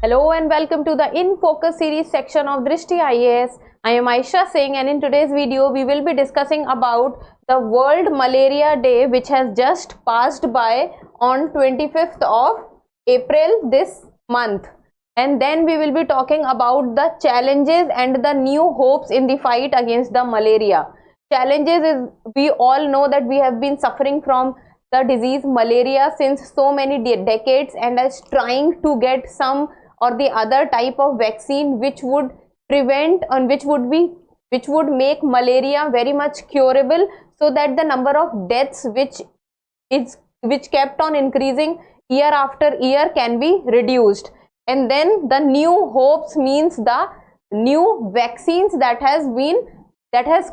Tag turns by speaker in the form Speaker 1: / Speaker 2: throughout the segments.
Speaker 1: Hello and welcome to the In Focus series section of Drishti IAS. I am Aisha Singh, and in today's video we will be discussing about the World Malaria Day, which has just passed by on 25th of April this month. And then we will be talking about the challenges and the new hopes in the fight against the malaria. Challenges is, we all know that we have been suffering from the disease malaria since so many decades, and is trying to get some or the other type of vaccine which would prevent and which would make malaria very much curable, so that the number of deaths which kept on increasing year after year can be reduced. And then the new hopes means the new vaccines that has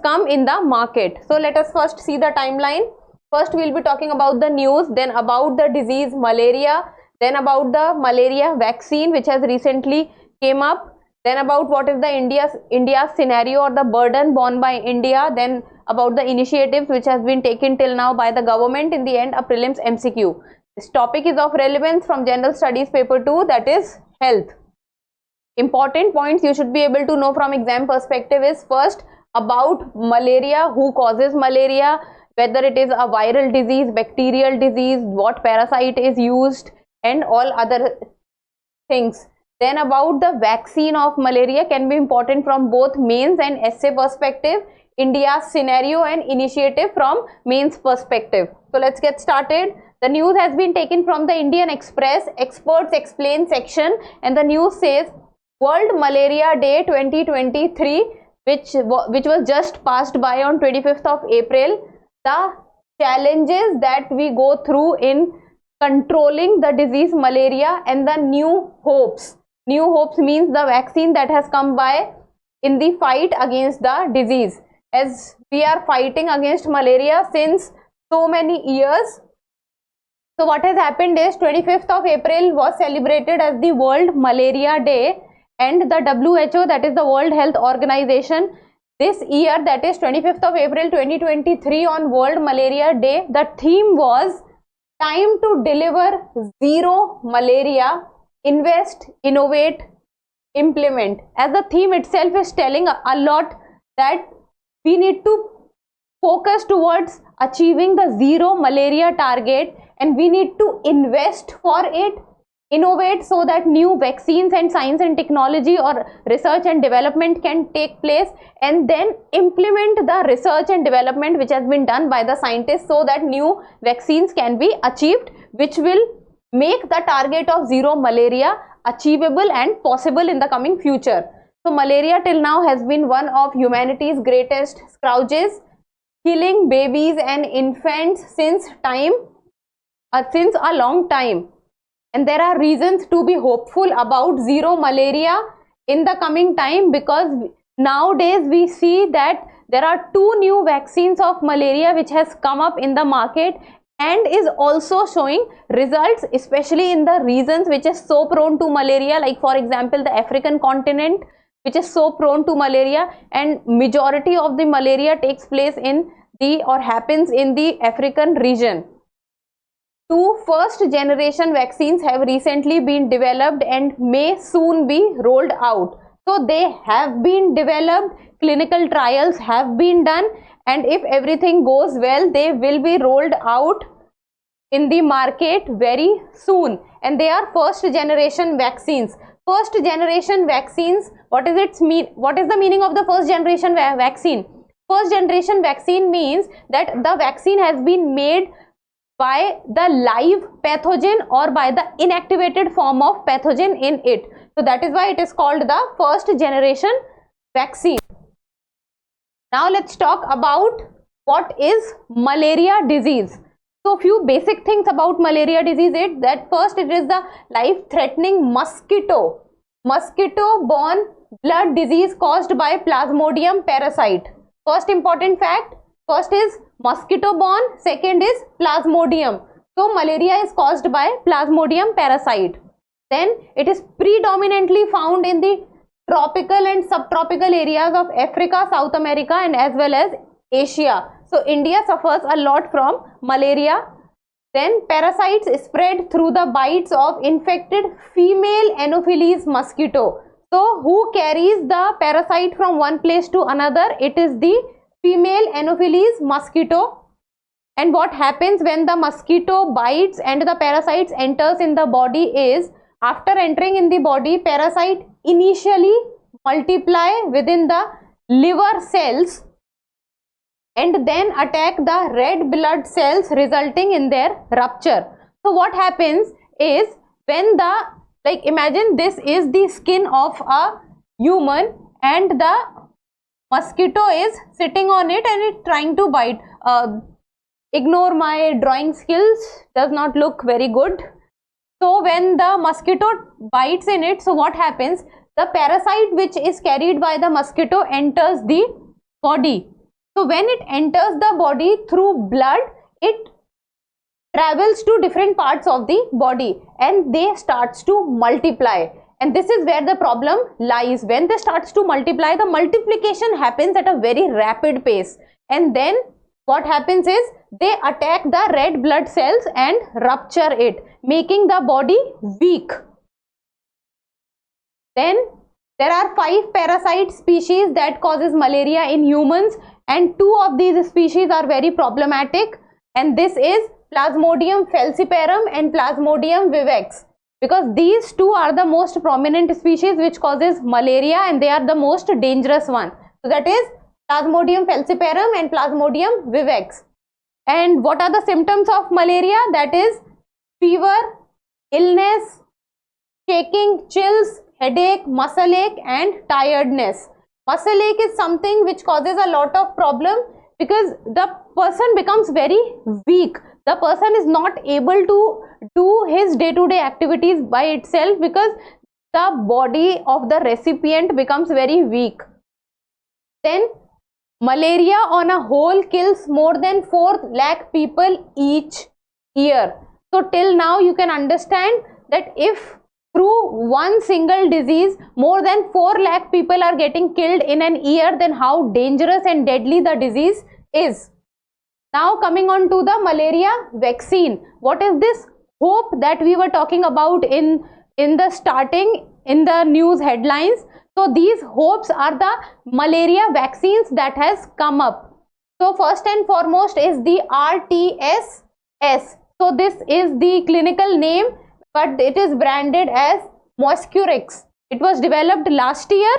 Speaker 1: come in the market. So let us first see the timeline. First we'll be talking about the news, then about the disease malaria, then about the malaria vaccine which has recently came up, then about what is the India's scenario or the burden borne by India, then about the initiatives which has been taken till now by the government, in the end a prelims MCQ. This topic is of relevance from General Studies paper 2, that is health. Important points you should be able to know from exam perspective is first about malaria, who causes malaria, whether it is a viral disease, bacterial disease, what parasite is used, and all other things. Then about the vaccine of malaria can be important from both mains and essay perspective, India's scenario and initiative from mains perspective. So let's get started. The news has been taken from the Indian Express Experts Explain section, and the news says World Malaria Day 2023, which was just passed by on 25th of April. The challenges that we go through in controlling the disease malaria and the new hopes. New hopes means the vaccine that has come by in the fight against the disease, as we are fighting against malaria since so many years. So what has happened is 25th of April was celebrated as the World Malaria Day, and the WHO, that is the World Health Organization, this year, that is 25th of April 2023, on World Malaria Day, the theme was time to deliver zero malaria, invest, innovate, implement. As the theme itself is telling a lot that we need to focus towards achieving the zero malaria target, and we need to invest for it, innovate, so that new vaccines and science and technology or research and development can take place, and then implement the research and development which has been done by the scientists, so that new vaccines can be achieved, which will make the target of zero malaria achievable and possible in the coming future. So malaria till now has been one of humanity's greatest scourges, killing babies and infants since a long time. And there are reasons to be hopeful about zero malaria in the coming time, because nowadays we see that there are 2 new vaccines of malaria which has come up in the market and is also showing results, especially in the regions which is so prone to malaria, like for example the African continent, which is so prone to malaria, and majority of the malaria takes place in happens in the African region. 2 first generation vaccines have recently been developed and may soon be rolled out. So they have been developed, clinical trials have been done, and if everything goes well, they will be rolled out in the market very soon. And they are first generation vaccines. First generation vaccines, what is the meaning of the first generation vaccine? First generation vaccine means that the vaccine has been made by the live pathogen or by the inactivated form of pathogen in it. So that is why it is called the first generation vaccine. Now let's talk about what is malaria disease. So few basic things about malaria disease is that first, it is the life-threatening mosquito-borne blood disease caused by Plasmodium parasite. First important fact, first is mosquito-borne, second is Plasmodium. So malaria is caused by Plasmodium parasite. Then it is predominantly found in the tropical and subtropical areas of Africa, South America, and as well as Asia. So India suffers a lot from malaria. Then parasites spread through the bites of infected female Anopheles mosquito. So who carries the parasite from one place to another? It is the female Anopheles mosquito. And what happens when the mosquito bites and the parasites enters in the body is, after entering in the body, parasite initially multiply within the liver cells and then attack the red blood cells, resulting in their rupture. So what happens is, when the, like, imagine this is the skin of a human and the mosquito is sitting on it and it trying to bite. Ignore my drawing skills, does not look very good. So when the mosquito bites in it, so what happens? The parasite which is carried by the mosquito enters the body. So when it enters the body through blood, it travels to different parts of the body and they starts to multiply. And this is where the problem lies. When they starts to multiply, the multiplication happens at a very rapid pace. And then what happens is, they attack the red blood cells and rupture it, making the body weak. Then there are 5 parasite species that causes malaria in humans, and 2 of these species are very problematic, and this is Plasmodium falciparum and Plasmodium vivax, because these 2 are the most prominent species which causes malaria and they are the most dangerous one. So that is Plasmodium falciparum and Plasmodium vivax. And what are the symptoms of malaria? That is fever, illness, shaking, chills, headache, muscle ache and tiredness. Muscle ache is something which causes a lot of problem because the person becomes very weak. The person is not able to do his day-to-day activities by itself because the body of the recipient becomes very weak. Then malaria on a whole kills more than 4 lakh people each year. So till now you can understand that if through one single disease more than 4 lakh people are getting killed in an year, then how dangerous and deadly the disease is. Now coming on to the malaria vaccine. What is this hope that we were talking about in the starting in the news headlines? So these hopes are the malaria vaccines that has come up. So first and foremost is the RTS-S. So this is the clinical name, but it is branded as Mosquirix. It was developed last year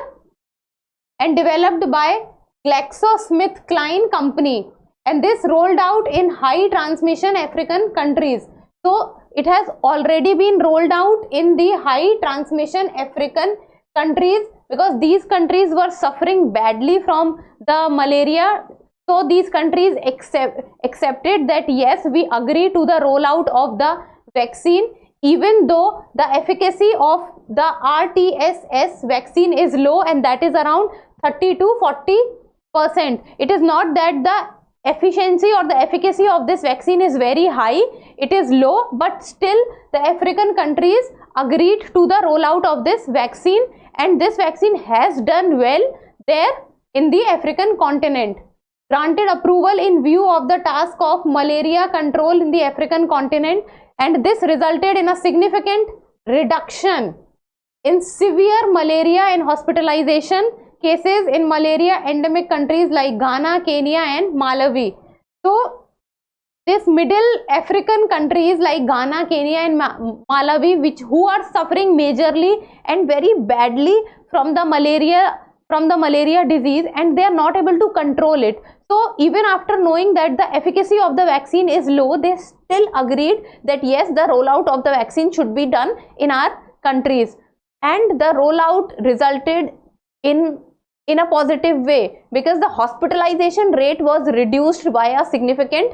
Speaker 1: and developed by GlaxoSmithKline company, and this rolled out in high transmission African countries. So it has already been rolled out in the high transmission African countries because these countries were suffering badly from the malaria. So these countries accepted that yes, we agree to the rollout of the vaccine, even though the efficacy of the RTS-S vaccine is low, and that is around 30 to 40%. It is not that the efficiency or the efficacy of this vaccine is very high, it is low, but still the African countries agreed to the rollout of this vaccine, and this vaccine has done well there in the African continent. Granted approval in view of the task of malaria control in the African continent, and this resulted in a significant reduction in severe malaria and hospitalization cases in malaria endemic countries like Ghana, Kenya and Malawi. So this middle African countries like Ghana, Kenya and Malawi, who are suffering majorly and very badly from the malaria disease, and they are not able to control it. So even after knowing that the efficacy of the vaccine is low, they still agreed that yes, the rollout of the vaccine should be done in our countries, and the rollout resulted in a positive way because the hospitalization rate was reduced by a significant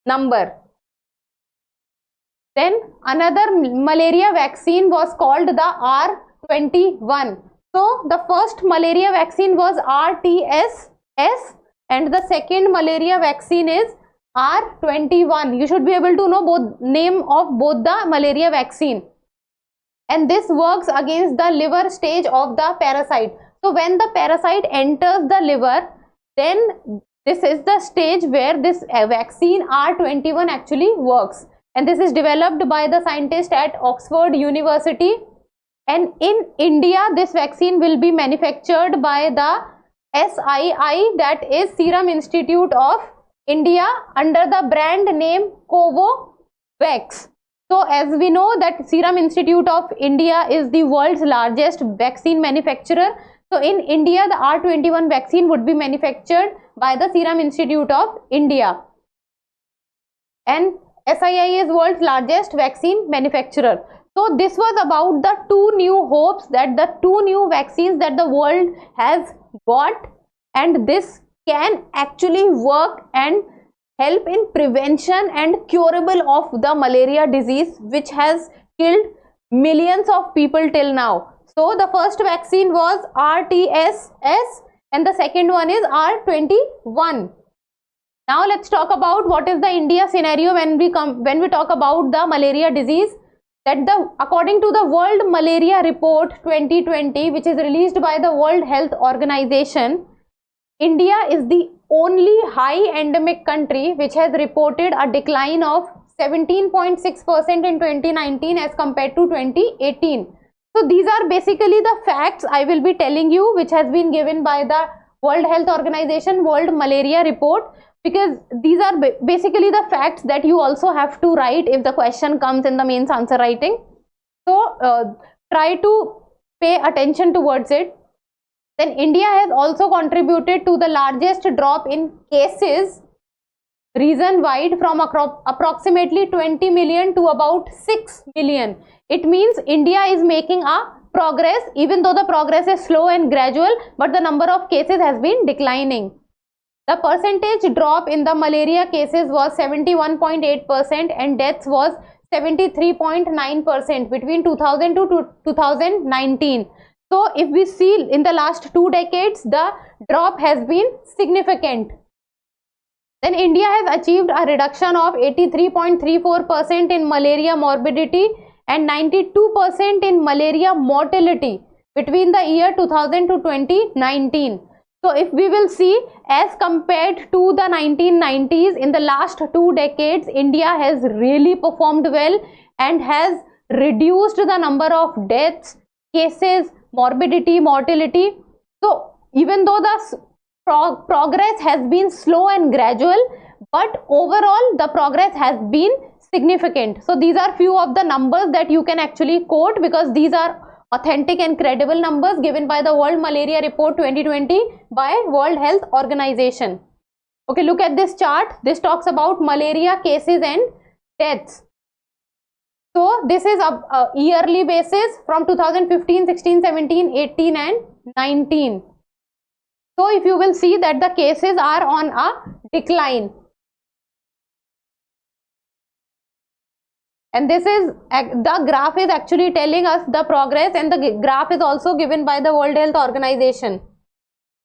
Speaker 1: number. Then another malaria vaccine was called the R21. So the first malaria vaccine was RTS-S and the second malaria vaccine is R21. You should be able to know both name of both the malaria vaccine, and this works against the liver stage of the parasite. So when the parasite enters the liver, then this is the stage where this vaccine R21 actually works. and this is developed by the scientist at Oxford University. And in India, this vaccine will be manufactured by the SII, that is Serum Institute of India, under the brand name Covovax. So as we know that Serum Institute of India is the world's largest vaccine manufacturer. So in India, the R21 vaccine would be manufactured by the Serum Institute of India. And SII is world's largest vaccine manufacturer. So this was about the two new hopes, that the two new vaccines that the world has got, and this can actually work and help in prevention and curable of the malaria disease, which has killed millions of people till now. So the first vaccine was RTSS and the second one is R21. Now let's talk about what is the India scenario when we talk about the malaria disease. That according to the World Malaria Report 2020, which is released by the World Health Organization, India is the only high endemic country which has reported a decline of 17.6% in 2019 as compared to 2018. So these are basically the facts I will be telling you, which has been given by the World Health Organization World Malaria Report, because these are basically the facts that you also have to write if the question comes in the mains answer writing. So try to pay attention towards it. Then India has also contributed to the largest drop in cases region-wide from approximately 20 million to about 6 million. It means India is making a progress, even though the progress is slow and gradual, but the number of cases has been declining. The percentage drop in the malaria cases was 71.8% and deaths was 73.9% between 2000 to 2019. So if we see in the last 2 decades, the drop has been significant. Then India has achieved a reduction of 83.34% in malaria morbidity and 92% in malaria mortality between the year 2000 to 2019. So if we will see, as compared to the 1990s, in the last 2 decades, India has really performed well and has reduced the number of deaths, cases, morbidity, mortality. So even though the progress has been slow and gradual, but overall the progress has been significant. So these are few of the numbers that you can actually quote, because these are authentic and credible numbers given by the World Malaria Report 2020 by World Health Organization. Okay, look at this chart. This talks about malaria cases and deaths. So this is a yearly basis from 2015, 16, 17, 18 and 19. So if you will see that the cases are on a decline. And this is, the graph is actually telling us the progress, and the graph is also given by the World Health Organization.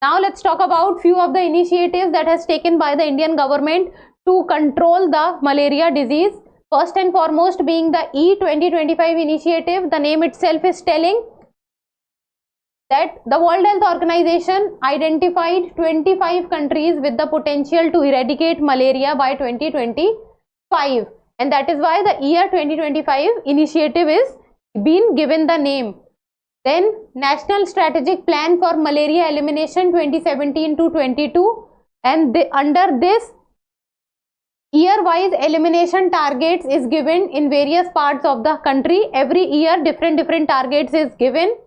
Speaker 1: Now let's talk about few of the initiatives that has taken by the Indian government to control the malaria disease. First and foremost being the E2025 initiative. The name itself is telling that the World Health Organization identified 25 countries with the potential to eradicate malaria by 2025. And that is why the year 2025 initiative is been given the name. Then National Strategic Plan for Malaria Elimination 2017 to 22, and under this year-wise elimination targets is given in various parts of the country. Every year different targets is given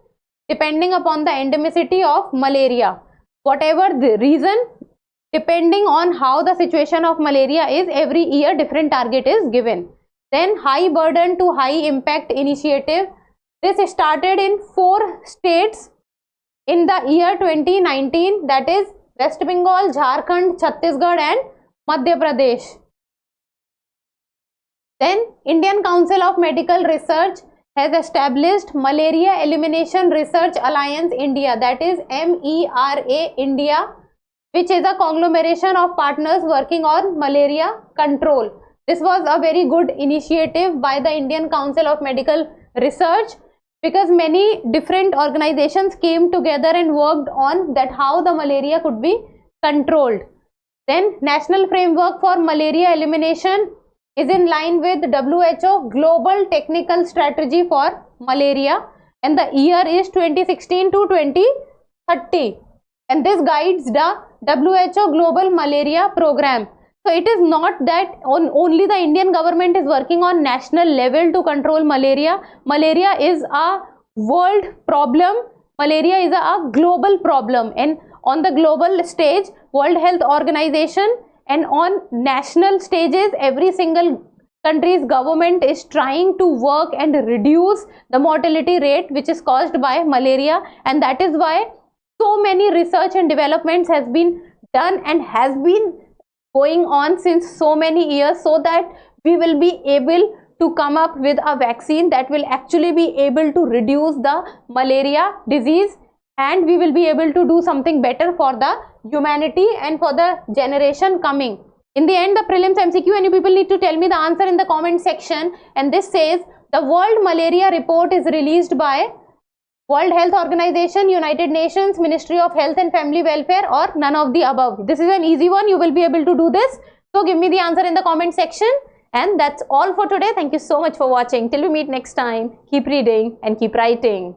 Speaker 1: depending upon the endemicity of malaria. Whatever the reason, depending on how the situation of malaria is, every year different target is given. Then high burden to high impact initiative. This started in 4 states in the year 2019, that is West Bengal, Jharkhand, Chhattisgarh and Madhya Pradesh. Then Indian Council of Medical Research has established Malaria Elimination Research Alliance India, that is MERA India, which is a conglomeration of partners working on malaria control. This was a very good initiative by the Indian Council of Medical Research, because many different organizations came together and worked on that how the malaria could be controlled. Then National Framework for Malaria Elimination is in line with WHO Global Technical Strategy for Malaria, and the year is 2016 to 2030, and this guides the WHO Global Malaria Program. So it is not that only the Indian government is working on national level to control malaria. Malaria is a world problem. Malaria is a global problem, and on the global stage, World Health Organization, and on national stages, every single country's government is trying to work and reduce the mortality rate which is caused by malaria, and that is why so many research and developments has been done and has been going on since so many years, so that we will be able to come up with a vaccine that will actually be able to reduce the malaria disease, and we will be able to do something better for the humanity and for the generation coming. In the end, the prelims MCQ, and you people need to tell me the answer in the comment section. And this says the World Malaria Report is released by World Health Organization, United Nations, Ministry of Health and Family Welfare, or none of the above. This is an easy one. You will be able to do this. So give me the answer in the comment section. And that's all for today. Thank you so much for watching. Till we meet next time, keep reading and keep writing.